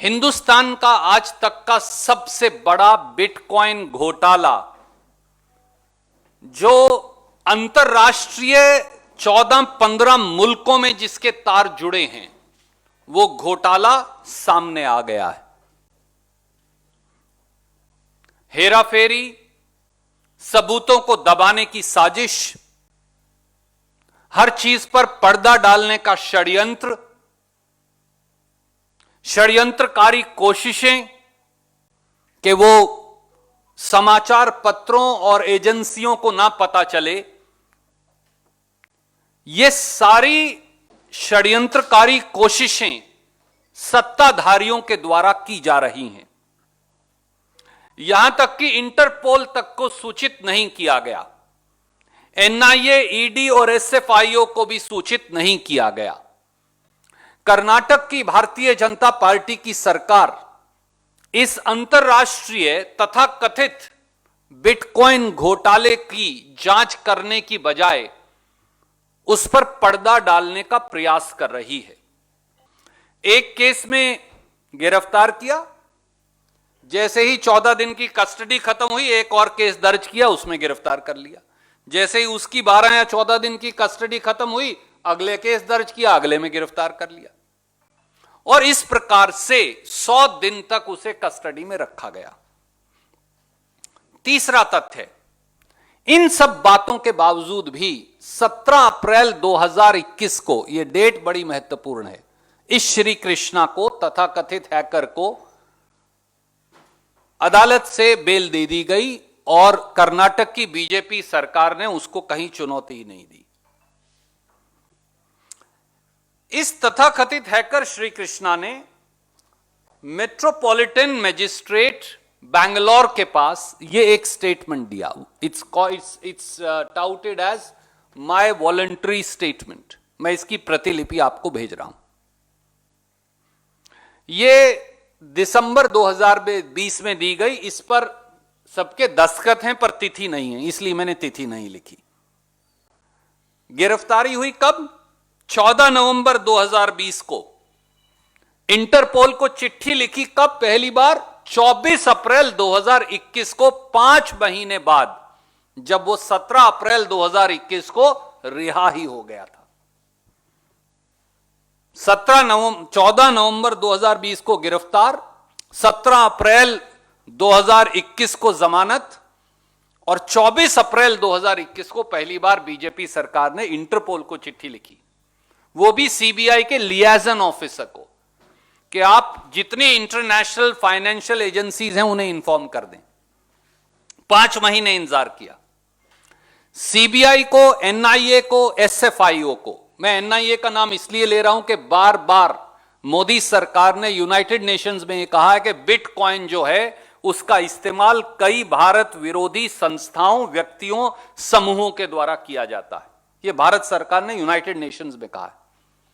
हिंदुस्तान का आज तक का सबसे बड़ा बिटकॉइन घोटाला, जो अंतरराष्ट्रीय 14-15 मुल्कों में जिसके तार जुड़े हैं, वो घोटाला सामने आ गया है। हेराफेरी, सबूतों को दबाने की साजिश, हर चीज पर पर्दा डालने का षड्यंत्र, षड्यंत्रकारी कोशिशें कि वो समाचार पत्रों और एजेंसियों को ना पता चले, ये सारी षड्यंत्रकारी कोशिशें सत्ताधारियों के द्वारा की जा रही हैं। यहां तक कि इंटरपोल तक को सूचित नहीं किया गया, एनआईए, ईडी और एसएफआईओ को भी सूचित नहीं किया गया। कर्नाटक की भारतीय जनता पार्टी की सरकार इस अंतरराष्ट्रीय तथा कथित बिटकॉइन घोटाले की जांच करने की बजाय उस पर पर्दा डालने का प्रयास कर रही है। एक केस में गिरफ्तार किया, जैसे ही 14 दिन की कस्टडी खत्म हुई एक और केस दर्ज किया, उसमें गिरफ्तार कर लिया। जैसे ही उसकी 12 या 14 दिन की कस्टडी खत्म हुई, अगले केस दर्ज किया, अगले में गिरफ्तार कर लिया, और इस प्रकार से 100 दिन तक उसे कस्टडी में रखा गया। तीसरा तथ्य, इन सब बातों के बावजूद भी 17 अप्रैल 2021 को, यह डेट बड़ी महत्वपूर्ण है, इस श्री कृष्णा को तथा कथित हैकर को अदालत से बेल दे दी गई और कर्नाटक की बीजेपी सरकार ने उसको कहीं चुनौती ही नहीं दी। इस तथाकथित हैकर श्री कृष्णा ने मेट्रोपॉलिटन मजिस्ट्रेट बैंगलोर के पास यह एक स्टेटमेंट दिया। It's touted as my voluntary statement. मैं इसकी प्रतिलिपि आपको भेज रहा हूं। यह दिसंबर 2020 में दी गई। इस पर सबके दस्तखत हैं पर तिथि नहीं है, इसलिए मैंने तिथि नहीं लिखी। गिरफ्तारी हुई कब? 14 नवंबर 2020 को। इंटरपोल को चिट्ठी लिखी कब पहली बार? 24 अप्रैल 2021 को, 5 महीने बाद, जब वो 17 अप्रैल 2021 को रिहा ही हो गया था। 14 नवंबर 2020 को गिरफ्तार, 17 अप्रैल 2021 को जमानत, और 24 अप्रैल 2021 को पहली बार बीजेपी सरकार ने इंटरपोल को चिट्ठी लिखी, वो भी सीबीआई के लियाजन ऑफिसर को, कि आप जितनी इंटरनेशनल फाइनेंशियल एजेंसीज हैं उन्हें इंफॉर्म कर दें। 5 महीने इंतजार किया। सीबीआई को, एनआईए को, एसएफआईओ को। मैं एनआईए का नाम इसलिए ले रहा हूं कि बार बार मोदी सरकार ने यूनाइटेड नेशंस में यह कहा है कि बिटकॉइन जो है उसका इस्तेमाल कई भारत विरोधी संस्थाओं, व्यक्तियों, समूहों के द्वारा किया जाता है। यह भारत सरकार ने यूनाइटेड नेशंस में कहा है।